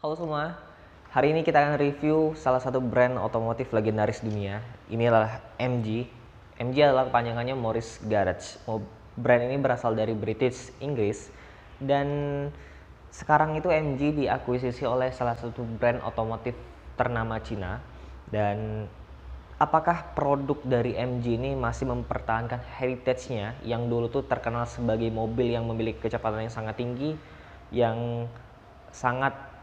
Halo semua, hari ini kita akan review salah satu brand otomotif legendaris dunia. Ini adalah MG. MG adalah kepanjangannya Morris Garage. Brand ini berasal dari British Inggris dan sekarang itu MG diakuisisi oleh salah satu brand otomotif ternama Cina. Dan apakah produk dari MG ini masih mempertahankan heritage-nya yang dulu tuh terkenal sebagai mobil yang memiliki kecepatan yang sangat tinggi, yang sangat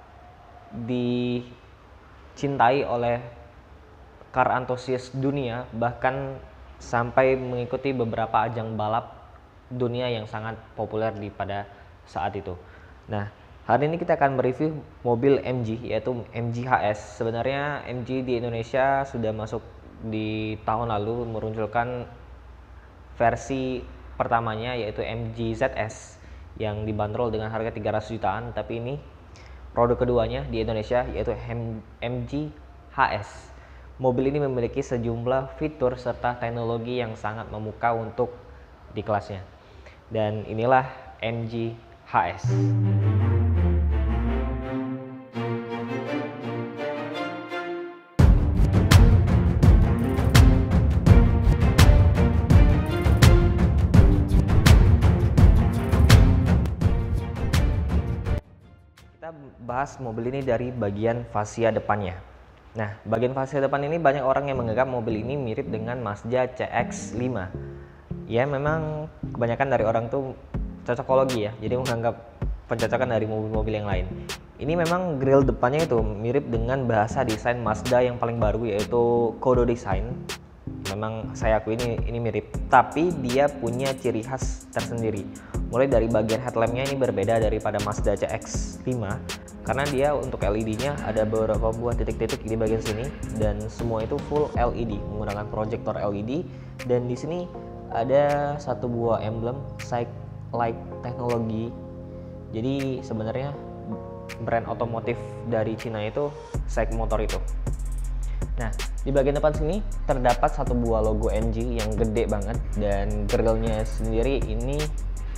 dicintai oleh car antusias dunia, bahkan sampai mengikuti beberapa ajang balap dunia yang sangat populer pada saat itu. Nah, hari ini kita akan mereview mobil MG, yaitu MG HS. Sebenarnya MG di Indonesia sudah masuk di tahun lalu meluncurkan versi pertamanya, yaitu MG ZS yang dibanderol dengan harga 300 jutaan, tapi ini produk keduanya di Indonesia, yaitu MG HS. Mobil ini memiliki sejumlah fitur serta teknologi yang sangat memukau untuk di kelasnya. Dan inilah MG HS. Kita bahas mobil ini dari bagian fascia depannya. Nah, bagian fascia depan ini banyak orang yang menganggap mobil ini mirip dengan Mazda CX-5. Ya, memang kebanyakan dari orang tuh cocokologi ya, jadi menganggap pencocokan dari mobil-mobil yang lain. Ini memang grill depannya itu mirip dengan bahasa desain Mazda yang paling baru, yaitu Kodo Design. Memang saya akui ini mirip, tapi dia punya ciri khas tersendiri. Mulai dari bagian headlampnya ini berbeda daripada Mazda CX-5 karena dia untuk LED-nya ada beberapa buah titik-titik di bagian sini dan semua itu full LED menggunakan proyektor LED. Dan di sini ada satu buah emblem Cyclite teknologi. Jadi sebenarnya brand otomotif dari Cina itu Cyclite motor itu. Nah, di bagian depan sini terdapat satu buah logo MG yang gede banget, dan grillnya sendiri ini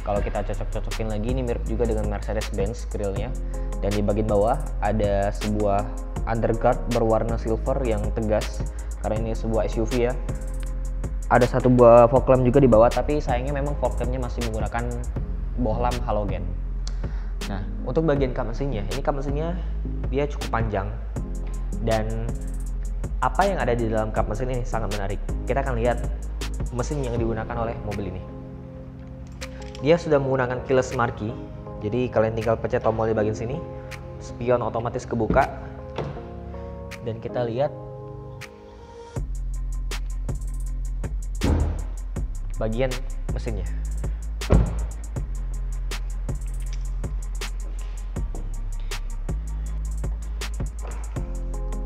kalau kita cocok-cocokin lagi ini mirip juga dengan Mercedes-Benz grillnya. Dan di bagian bawah ada sebuah underguard berwarna silver yang tegas karena ini sebuah SUV ya. Ada satu buah fog lamp juga di bawah, tapi sayangnya memang fog lampnya masih menggunakan bohlam halogen. Nah, untuk bagian kap mesinnya, ini kap mesinnya dia cukup panjang, dan apa yang ada di dalam kap mesin ini sangat menarik. Kita akan lihat mesin yang digunakan oleh mobil ini. Dia sudah menggunakan keyless marquee, jadi kalian tinggal pencet tombol di bagian sini, spion otomatis kebuka, dan kita lihat bagian mesinnya.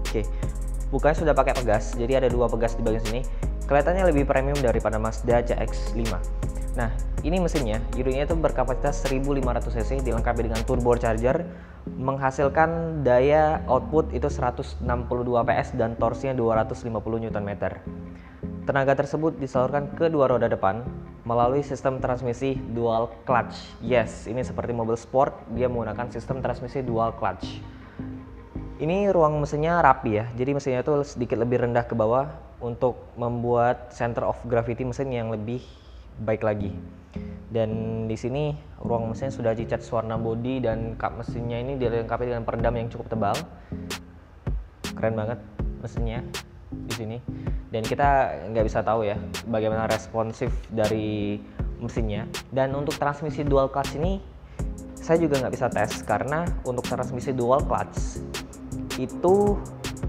Oke, bukanya sudah pakai pegas, jadi ada dua pegas di bagian sini. Kelihatannya lebih premium daripada Mazda CX-5. Nah, ini mesinnya, unitnya itu berkapasitas 1500 cc, dilengkapi dengan turbocharger, menghasilkan daya output itu 162 PS dan torsinya 250 Nm. Tenaga tersebut disalurkan ke dua roda depan melalui sistem transmisi dual clutch. Yes, ini seperti mobil sport, dia menggunakan sistem transmisi dual clutch. Ini ruang mesinnya rapi ya, jadi mesinnya itu sedikit lebih rendah ke bawah untuk membuat center of gravity mesin yang lebih baik lagi. Dan di sini ruang mesinnya sudah dicat warna body, dan kap mesinnya ini dilengkapi dengan peredam yang cukup tebal. Keren banget mesinnya di sini. Dan kita nggak bisa tahu ya bagaimana responsif dari mesinnya. Dan untuk transmisi dual clutch ini saya juga nggak bisa tes, karena untuk transmisi dual clutch itu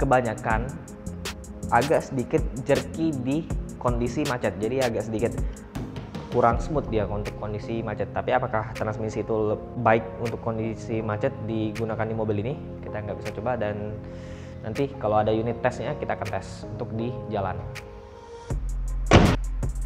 kebanyakan agak sedikit jerky di kondisi macet, jadi agak sedikit kurang smooth dia untuk kondisi macet. Tapi apakah transmisi itu baik untuk kondisi macet digunakan di mobil ini, kita nggak bisa coba, dan nanti kalau ada unit tesnya kita akan tes untuk di jalan.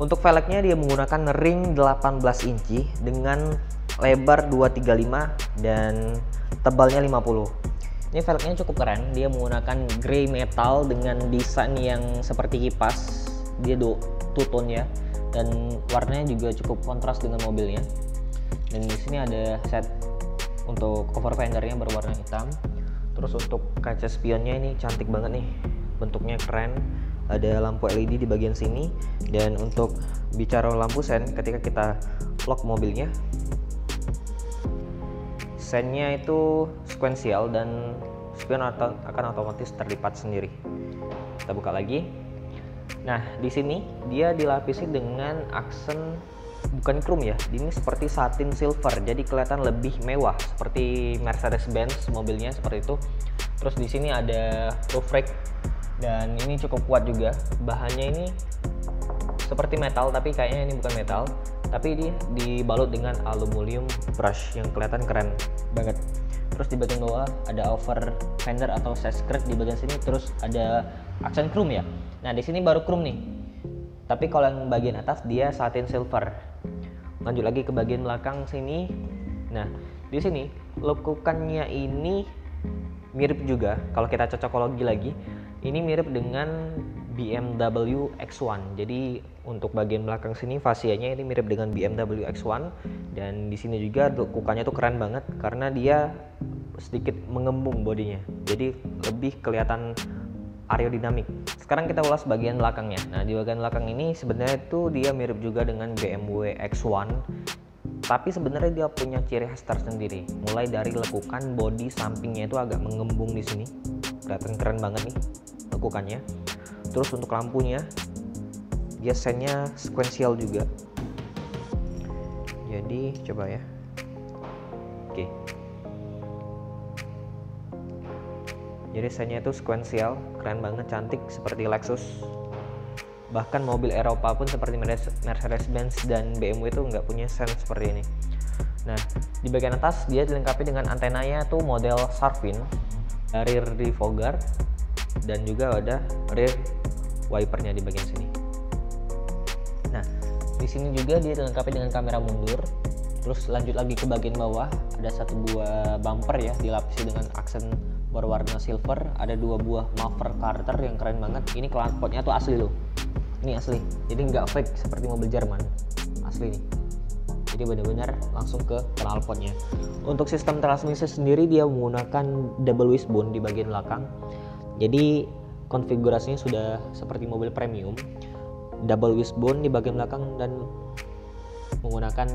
Untuk velgnya dia menggunakan ring 18 inci dengan lebar 235 dan tebalnya 50. Ini velgnya cukup keren, dia menggunakan grey metal dengan desain yang seperti kipas. Dia two-tone ya, dan warnanya juga cukup kontras dengan mobilnya. Dan di sini ada set untuk cover fendernya berwarna hitam. Terus untuk kaca spionnya ini cantik banget nih, bentuknya keren, ada lampu LED di bagian sini. Dan untuk bicara lampu sen, ketika kita lock mobilnya, sennya itu sekuensial dan spion akan otomatis terlipat sendiri. Kita buka lagi. Nah, di sini dia dilapisi dengan aksen bukan chrome ya, ini seperti satin silver, jadi kelihatan lebih mewah seperti Mercedes-Benz mobilnya seperti itu. Terus di sini ada roof rack dan ini cukup kuat juga. Bahannya ini seperti metal tapi kayaknya ini bukan metal, tapi ini dibalut dengan aluminium brush yang kelihatan keren banget. Terus di bagian bawah ada over fender atau side skirt di bagian sini, terus ada aksen chrome ya. Nah, di sini baru chrome nih. Tapi kalau yang bagian atas dia satin silver. Lanjut lagi ke bagian belakang sini. Nah, di sini lekukannya ini mirip juga. Kalau kita cocokologi lagi, ini mirip dengan BMW X1. Jadi untuk bagian belakang sini fasianya ini mirip dengan BMW X1. Dan di sini juga lekukannya tuh keren banget karena dia sedikit mengembung bodinya. Jadi lebih kelihatan aerodinamik. Sekarang kita ulas bagian belakangnya. Nah, di bagian belakang ini sebenarnya itu dia mirip juga dengan BMW X1, tapi sebenarnya dia punya ciri khas tersendiri. Mulai dari lekukan bodi sampingnya itu agak mengembung di sini, kelihatan keren banget nih lekukannya. Terus untuk lampunya, dia sennya sekuensial juga. Jadi coba ya. Oke. Jadi sennya itu sekuensial, keren banget, cantik seperti Lexus. Bahkan mobil Eropa pun seperti Mercedes-Benz dan BMW itu nggak punya sen seperti ini. Nah, di bagian atas dia dilengkapi dengan antenanya tuh model Sharpin, rear defogger, dan juga ada rear wipernya di bagian sini. Nah, di sini juga dia dilengkapi dengan kamera mundur. Terus lanjut lagi ke bagian bawah, ada satu buah bumper ya, dilapisi dengan aksen berwarna silver. Ada dua buah muffler Carter yang keren banget. Ini knalpotnya tuh asli loh, ini asli, jadi nggak fake seperti mobil Jerman, asli nih. Jadi benar-benar langsung ke knalpotnya. Untuk sistem transmisi sendiri dia menggunakan double wishbone di bagian belakang. Jadi konfigurasinya sudah seperti mobil premium, double wishbone di bagian belakang dan menggunakan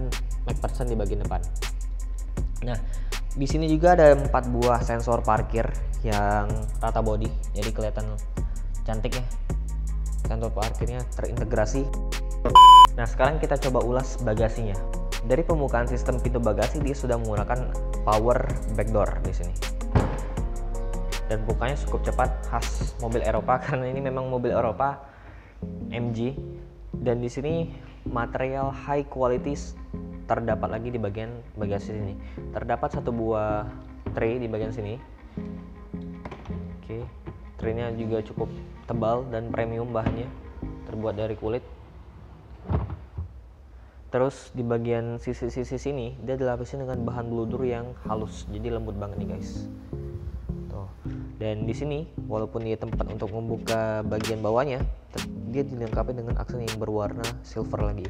MacPherson di bagian depan. Nah, di sini juga ada 4 buah sensor parkir yang rata body, jadi kelihatan cantik ya. Sensor parkirnya terintegrasi. Nah, sekarang kita coba ulas bagasinya. Dari pembukaan sistem pintu bagasi dia sudah menggunakan power backdoor di sini. Dan bukanya cukup cepat, khas mobil Eropa karena ini memang mobil Eropa MG. Dan di sini material high quality terdapat lagi di bagian bagasi sini. Terdapat satu buah tray di bagian sini. Oke, traynya juga cukup tebal dan premium bahannya, terbuat dari kulit. Terus di bagian sisi-sisi sini dia dilapisi dengan bahan bludur yang halus, jadi lembut banget nih guys. Tuh. Dan di sini walaupun dia tempat untuk membuka bagian bawahnya, dia dilengkapi dengan aksen yang berwarna silver lagi.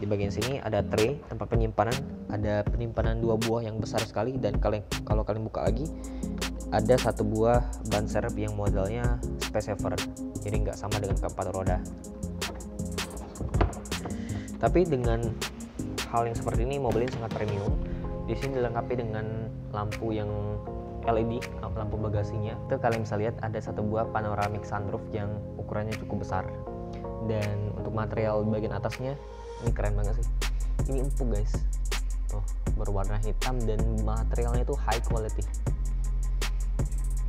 Di bagian sini ada tray tempat penyimpanan, ada penyimpanan 2 buah yang besar sekali. Dan kalau kalian buka lagi ada satu buah ban serep yang modelnya space saver, jadi nggak sama dengan keempat roda. Tapi dengan hal yang seperti ini mobil ini sangat premium. Di sini dilengkapi dengan lampu yang LED, lampu bagasinya. Itu kalian bisa lihat ada satu buah panoramic sunroof yang ukurannya cukup besar. Dan untuk material bagian atasnya ini keren banget sih. Ini empuk guys. Tuh, berwarna hitam dan materialnya itu high quality.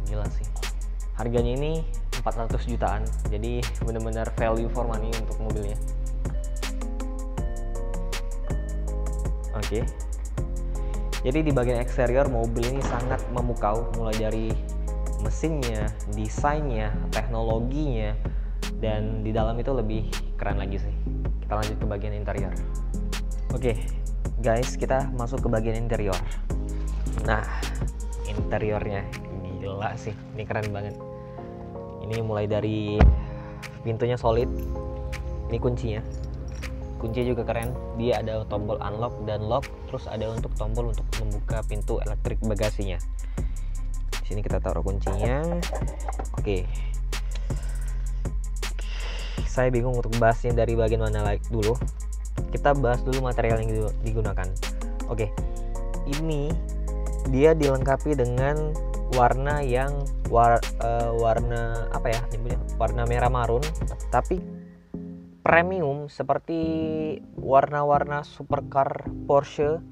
Gila sih. Harganya ini 400 jutaan. Jadi benar-benar value for money untuk mobilnya. Oke. Jadi di bagian eksterior mobil ini sangat memukau, mulai dari mesinnya, desainnya, teknologinya, dan di dalam itu lebih keren lagi sih. Kita lanjut ke bagian interior. Oke, guys, kita masuk ke bagian interior. Nah, interiornya gila sih, ini keren banget. Ini mulai dari pintunya solid, ini kuncinya. Kunci juga keren, dia ada tombol unlock dan lock, terus ada untuk tombol untuk membuka pintu elektrik bagasinya. Di sini kita taruh kuncinya. Oke. Saya bingung untuk bahasnya dari bagian mana lagi dulu. Kita bahas dulu material yang digunakan. Oke. Ini dia dilengkapi dengan warna yang warna apa ya nyebutnya? Warna merah marun, tapi premium seperti warna-warna supercar Porsche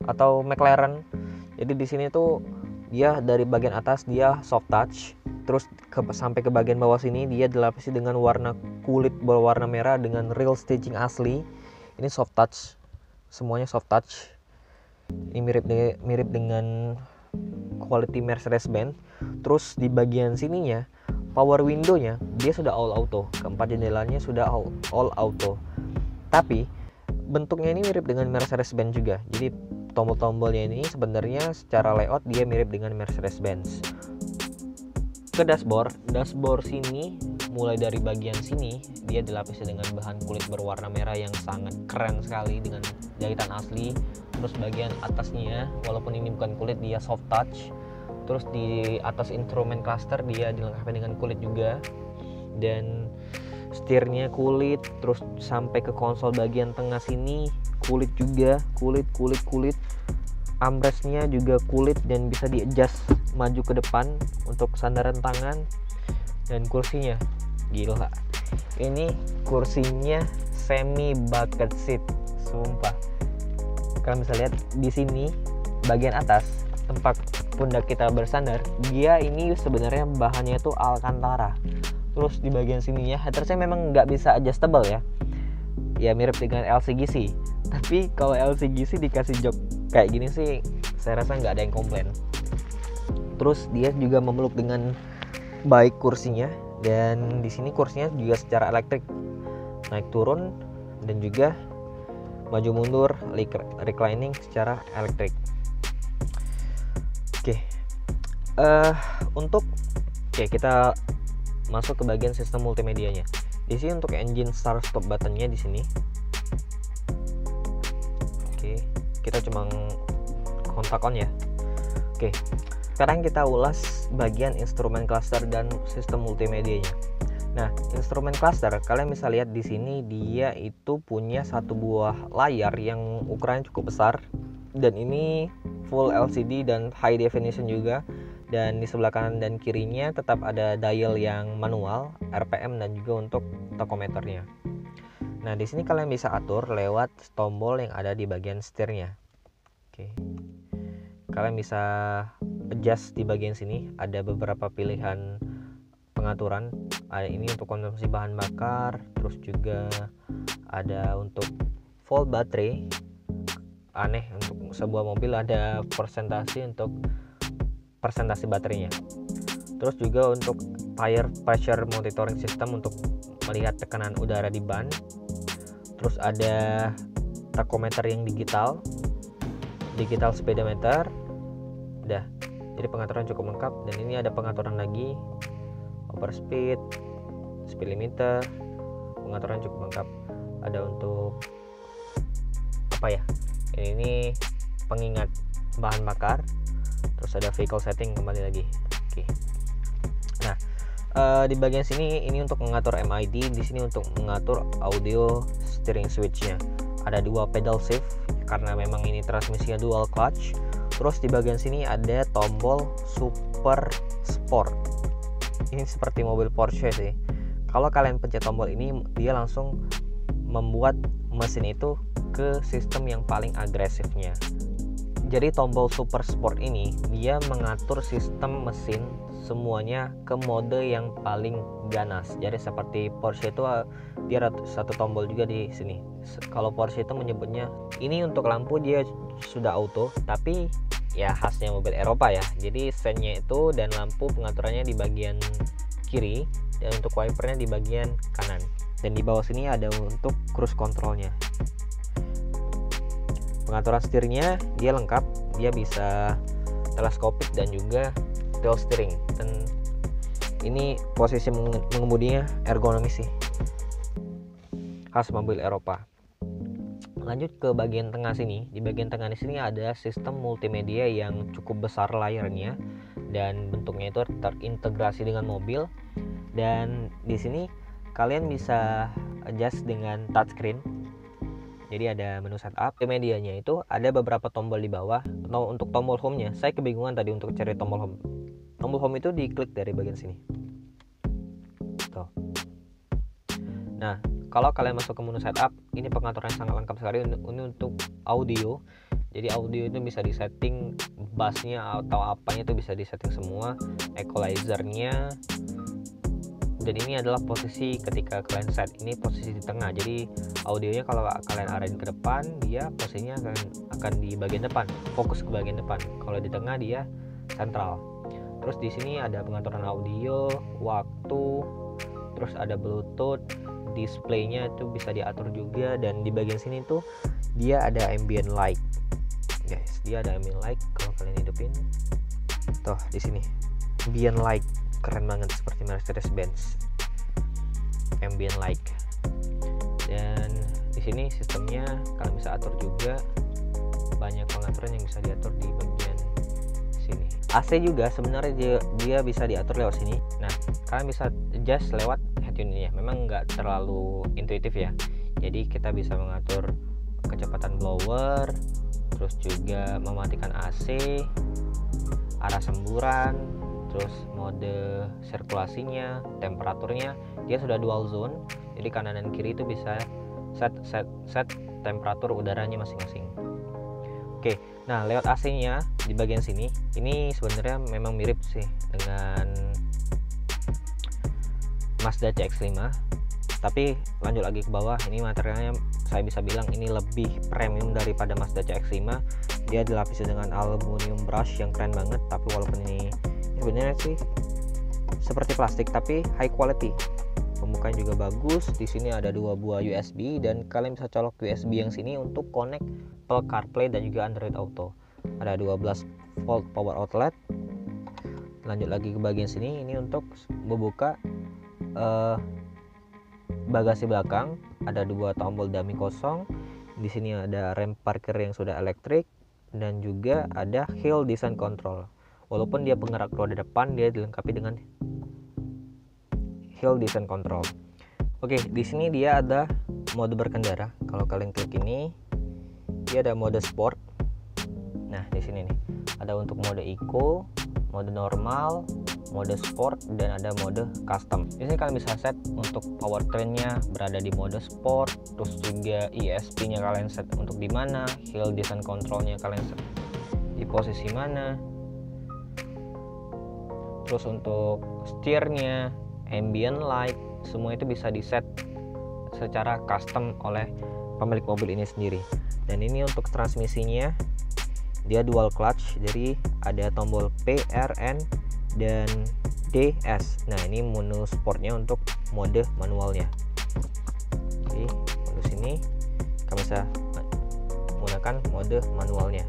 atau McLaren. Jadi di sini tuh dia dari bagian atas dia soft touch, terus sampai ke bagian bawah sini dia dilapisi dengan warna kulit berwarna merah dengan real staging asli. Ini soft touch, semuanya soft touch. Ini mirip dengan quality Mercedes-Benz. Terus di bagian sininya power window-nya dia sudah all auto, keempat jendelanya sudah all auto. Tapi bentuknya ini mirip dengan Mercedes-Benz juga. Jadi tombol-tombolnya ini sebenarnya secara layout dia mirip dengan Mercedes-Benz. Ke dashboard sini, mulai dari bagian sini dia dilapisi dengan bahan kulit berwarna merah yang sangat keren sekali dengan jahitan asli. Terus bagian atasnya walaupun ini bukan kulit dia soft touch. Terus di atas instrumen cluster dia dilengkapi dengan kulit juga, dan setirnya kulit. Terus sampai ke konsol bagian tengah sini kulit juga, kulit. Armrestnya juga kulit dan bisa di adjust maju ke depan untuk sandaran tangan. Dan kursinya gila, ini kursinya semi bucket seat, sumpah. Kalian bisa lihat di sini bagian atas tempat pundak kita bersandar, dia ini sebenarnya bahannya itu Alcantara. Terus di bagian sininya headsnya memang nggak bisa adjustable ya mirip dengan LCGC. Tapi kalau LCGC dikasih jok kayak gini sih saya rasa nggak ada yang komplain. Terus dia juga memeluk dengan baik kursinya, dan di sini kursinya juga secara elektrik naik turun dan juga maju mundur reclining secara elektrik. Oke, kita masuk ke bagian sistem multimedianya. Di sini untuk engine start stop buttonnya di sini. Oke, kita cuma kontak on ya. Oke, sekarang kita ulas bagian instrumen cluster dan sistem multimedianya. Nah, instrumen cluster kalian bisa lihat di sini dia itu punya satu buah layar yang ukurannya cukup besar, dan ini full LCD dan high definition juga. Dan di sebelah kanan dan kirinya tetap ada dial yang manual, RPM, dan juga untuk tachometernya. Nah, di sini kalian bisa atur lewat tombol yang ada di bagian setirnya. Oke. Kalian bisa adjust di bagian sini, ada beberapa pilihan pengaturan. Ada ini untuk konsumsi bahan bakar, terus juga ada untuk volt baterai. Aneh, untuk sebuah mobil ada persentase baterainya. Terus juga untuk tire pressure monitoring system untuk melihat tekanan udara di ban. Terus ada tachometer yang digital speedometer. Udah, jadi pengaturan cukup lengkap. Dan ini ada pengaturan lagi overspeed, speed limiter, pengaturan cukup lengkap. Ada untuk apa ya, ini pengingat bahan bakar. Terus ada vehicle setting kembali lagi. Oke. Nah, di bagian sini ini untuk mengatur MID, di sini untuk mengatur audio steering switch-nya. Ada dua pedal shift karena memang ini transmisinya dual clutch. Terus di bagian sini ada tombol super sport. Ini seperti mobil Porsche sih. Kalau kalian pencet tombol ini, dia langsung membuat mesin itu ke sistem yang paling agresifnya. Jadi tombol super sport ini dia mengatur sistem mesin semuanya ke mode yang paling ganas. Jadi seperti Porsche itu dia satu tombol juga di sini. Kalau Porsche itu menyebutnya, ini untuk lampu dia sudah auto, tapi ya khasnya mobil Eropa ya. Jadi sennya itu dan lampu pengaturannya di bagian kiri, dan untuk wipernya di bagian kanan. Dan di bawah sini ada untuk cruise controlnya. Pengaturan setirnya dia lengkap, dia bisa teleskopik dan juga dual steering. Dan ini posisi mengemudinya ergonomis sih, khas mobil Eropa. Lanjut ke bagian tengah sini. Di bagian tengah di sini ada sistem multimedia yang cukup besar layarnya, dan bentuknya itu terintegrasi dengan mobil. Dan di sini kalian bisa adjust dengan touchscreen. Jadi ada menu setup. Di medianya itu ada beberapa tombol di bawah. Untuk tombol home-nya, saya kebingungan tadi untuk cari tombol home. Tombol home itu diklik dari bagian sini. Tuh. Nah, kalau kalian masuk ke menu setup, ini pengaturan sangat lengkap sekali. Ini untuk audio. Jadi audio itu bisa disetting, bassnya atau apanya itu bisa disetting semua, equalizernya. Dan ini adalah posisi ketika kalian set, ini posisi di tengah. Jadi audionya kalau kalian arahin ke depan, dia posisinya akan di bagian depan, fokus ke bagian depan. Kalau di tengah dia sentral. Terus di sini ada pengaturan audio, waktu, terus ada Bluetooth, displaynya itu bisa diatur juga. Dan di bagian sini tuh dia ada ambient light, guys. Dia ada ambient light kalau kalian hidupin. Tuh di sini ambient light, keren banget, seperti Mercedes-Benz ambient light. Dan di sini sistemnya kalian bisa atur juga, banyak pengaturan yang bisa diatur di bagian sini. AC juga sebenarnya dia bisa diatur lewat sini. Nah, kalian bisa adjust lewat head unitnya. Memang nggak terlalu intuitif ya. Jadi kita bisa mengatur kecepatan blower, terus juga mematikan AC, arah semburan, terus mode sirkulasinya, temperaturnya. Dia sudah dual zone, jadi kanan dan kiri itu bisa set temperatur udaranya masing-masing. Oke, nah lewat AC-nya di bagian sini, ini sebenarnya memang mirip sih dengan Mazda CX-5, tapi lanjut lagi ke bawah, ini materialnya saya bisa bilang ini lebih premium daripada Mazda CX-5. Dia dilapisi dengan aluminium brush yang keren banget, tapi walaupun ini sebenarnya sih seperti plastik tapi high quality. Pembukanya juga bagus. Di sini ada 2 buah USB dan kalian bisa colok USB yang sini untuk connect Apple CarPlay dan juga Android Auto. Ada 12 volt power outlet. Lanjut lagi ke bagian sini, ini untuk membuka bagasi belakang. Ada 2 tombol dummy kosong. Di sini ada rem parkir yang sudah elektrik dan juga ada hill descent control. Walaupun dia penggerak roda depan, dia dilengkapi dengan hill descent control. Oke, di sini dia ada mode berkendara. Kalau kalian klik ini, dia ada mode sport. Nah, di sini nih ada untuk mode eco, mode normal, mode sport, dan ada mode custom. Di sini kalian bisa set untuk powertrainnya berada di mode sport, terus juga ESP-nya kalian set untuk di mana, hill descent control-nya kalian set di posisi mana. Terus untuk setirnya, ambient light, semua itu bisa di set secara custom oleh pemilik mobil ini sendiri. Dan ini untuk transmisinya, dia dual clutch, jadi ada tombol P, R, N, dan D, S. Nah, ini menu sportnya untuk mode manualnya. Oke, mode sini kami bisa menggunakan mode manualnya.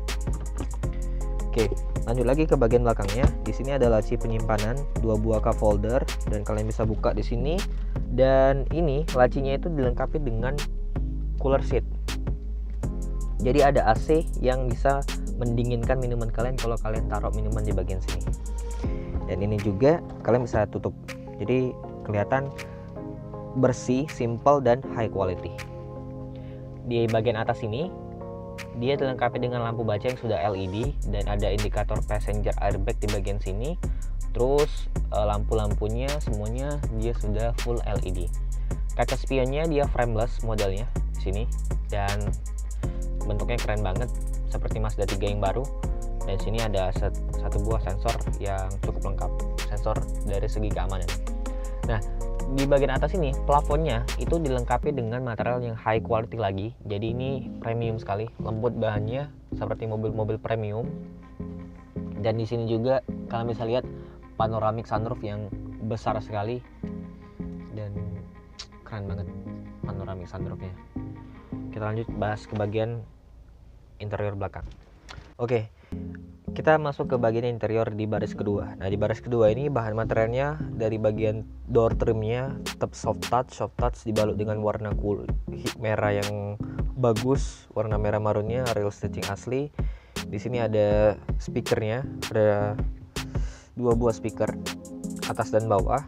Oke, lanjut lagi ke bagian belakangnya. Di sini ada laci penyimpanan, 2 buah cup holder, dan kalian bisa buka di sini. Dan ini lacinya itu dilengkapi dengan cooler seat. Jadi ada AC yang bisa mendinginkan minuman kalian kalau kalian taruh minuman di bagian sini. Dan ini juga kalian bisa tutup. Jadi kelihatan bersih, simple, dan high quality. Di bagian atas ini dia dilengkapi dengan lampu baca yang sudah LED dan ada indikator passenger airbag di bagian sini. Terus lampu-lampunya semuanya dia sudah full LED. Kaca spionnya dia frameless modelnya di sini dan bentuknya keren banget seperti Mazda 3 yang baru. Dan sini ada satu buah sensor yang cukup lengkap, sensor dari segi keamanan. Nah, di bagian atas ini plafonnya itu dilengkapi dengan material yang high quality lagi. Jadi ini premium sekali, lembut bahannya seperti mobil-mobil premium. Dan di sini juga kalian bisa lihat panoramic sunroof yang besar sekali dan keren banget panoramic sunroofnya. Kita lanjut bahas ke bagian interior belakang. Oke, kita masuk ke bagian interior di baris kedua. Nah, di baris kedua ini bahan materialnya dari bagian door trimnya tetap soft touch dibalut dengan warna merah yang bagus, warna merah marunnya, real stitching asli. Di sini ada speakernya, ada 2 buah speaker atas dan bawah,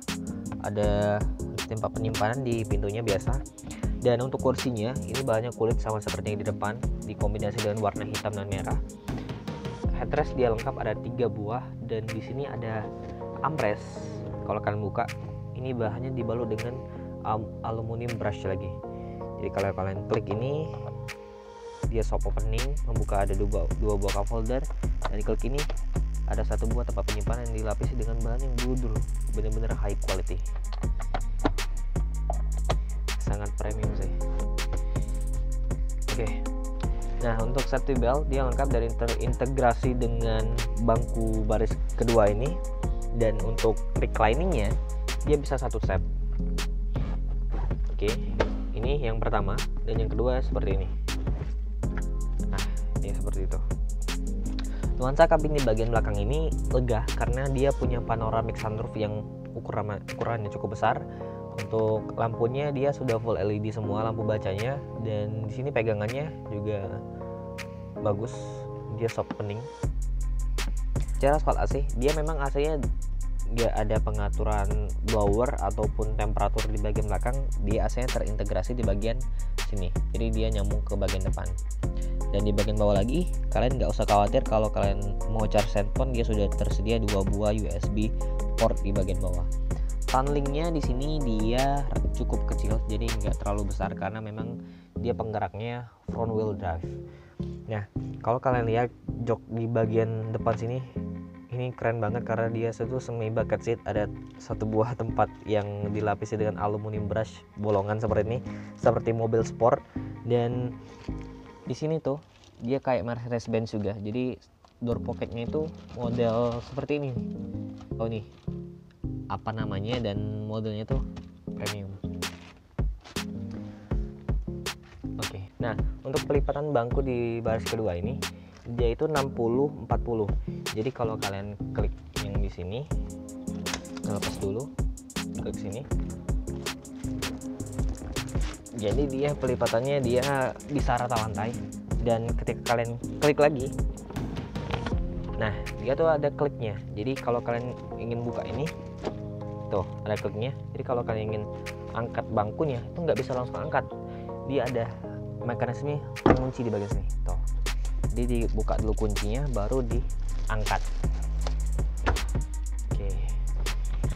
ada tempat penyimpanan di pintunya biasa. Dan untuk kursinya ini bahannya kulit sama seperti yang di depan, dikombinasi dengan warna hitam dan merah. Headrest dia lengkap ada 3 buah, dan di sini ada armrest. Kalau kalian buka, ini bahannya dibalut dengan aluminium brush lagi. Jadi kalau kalian klik ini, dia soft opening, membuka ada 2 buah cup holder, dan diklik ini ada 1 buah tempat penyimpanan yang dilapisi dengan bahan yang bludru, bener-bener high quality, sangat premium sih. Oke. Nah, untuk safety belt dia lengkap dari terintegrasi dengan bangku baris kedua ini, dan untuk recliningnya dia bisa 1 set. Oke, ini yang pertama, dan yang kedua seperti ini. Nah, ini seperti itu. Nuansa kabin di bagian belakang ini lega karena dia punya panoramic sunroof yang ukurannya cukup besar. Untuk lampunya dia sudah full LED semua lampu bacanya, dan di sini pegangannya juga bagus, dia soft opening. Cara soal AC, dia memang AC-nya nggak ada pengaturan blower ataupun temperatur di bagian belakang, dia AC-nya terintegrasi di bagian sini, jadi dia nyambung ke bagian depan. Dan di bagian bawah lagi, kalian nggak usah khawatir kalau kalian mau charge handphone, dia sudah tersedia 2 buah USB port di bagian bawah. Tunlingnya di sini dia cukup kecil, jadi nggak terlalu besar karena memang dia penggeraknya front wheel drive. Nah, kalau kalian lihat jok di bagian depan sini, ini keren banget karena dia itu semi bucket seat, ada 1 buah tempat yang dilapisi dengan aluminium brush bolongan seperti ini, seperti mobil sport. Dan di sini tuh dia kayak Mercedes-Benz juga, jadi door pocketnya itu model seperti ini. Oh nih, apa namanya, dan modelnya tuh premium. Oke. Nah, untuk pelipatan bangku di baris kedua ini dia itu 60-40. Jadi kalau kalian klik yang di sini, lepas dulu, klik sini. Jadi dia pelipatannya dia bisa rata lantai, dan ketika kalian klik lagi, nah dia tuh ada kliknya. Jadi kalau kalian ingin buka ini, tuh ada kliknya. Jadi kalau kalian ingin angkat bangkunya itu nggak bisa langsung angkat, dia ada mekanisme pengunci di bagian sini tuh. Jadi dibuka dulu kuncinya baru diangkat. Oke,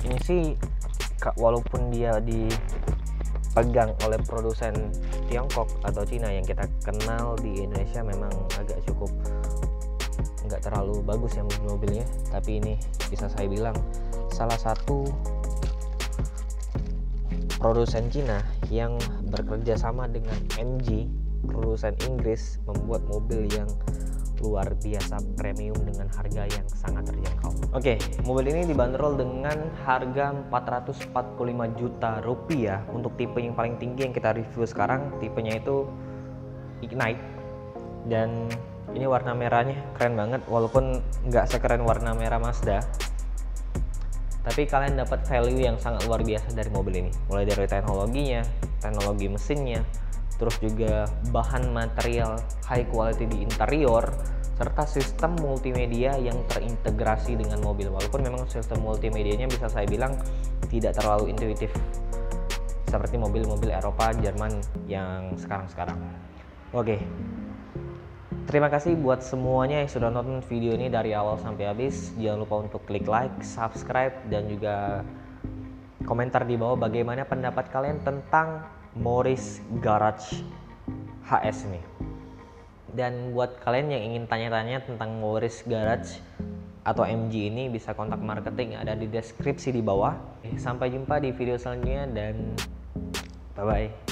ini sih walaupun dia dipegang oleh produsen Tiongkok atau Cina, yang kita kenal di Indonesia memang agak cukup nggak terlalu bagus ya mobilnya, tapi ini bisa saya bilang salah satu produsen Cina yang bekerja sama dengan MG, produsen Inggris, membuat mobil yang luar biasa premium dengan harga yang sangat terjangkau. Oke, mobil ini dibanderol dengan harga 445 juta rupiah untuk tipe yang paling tinggi yang kita review sekarang. Tipenya itu Ignite, dan ini warna merahnya keren banget, walaupun nggak sekeren warna merah Mazda, tapi kalian dapat value yang sangat luar biasa dari mobil ini, mulai dari teknologinya, teknologi mesinnya, terus juga bahan material high quality di interior, serta sistem multimedia yang terintegrasi dengan mobil. Walaupun memang sistem multimedianya bisa saya bilang tidak terlalu intuitif seperti mobil-mobil Eropa, Jerman yang sekarang-sekarang. Oke, terima kasih buat semuanya yang sudah nonton video ini dari awal sampai habis. Jangan lupa untuk klik like, subscribe, dan juga komentar di bawah bagaimana pendapat kalian tentang Morris Garage HS ini. Dan buat kalian yang ingin tanya-tanya tentang Morris Garage atau MG ini, bisa kontak marketing ada di deskripsi di bawah. Sampai jumpa di video selanjutnya, dan bye-bye.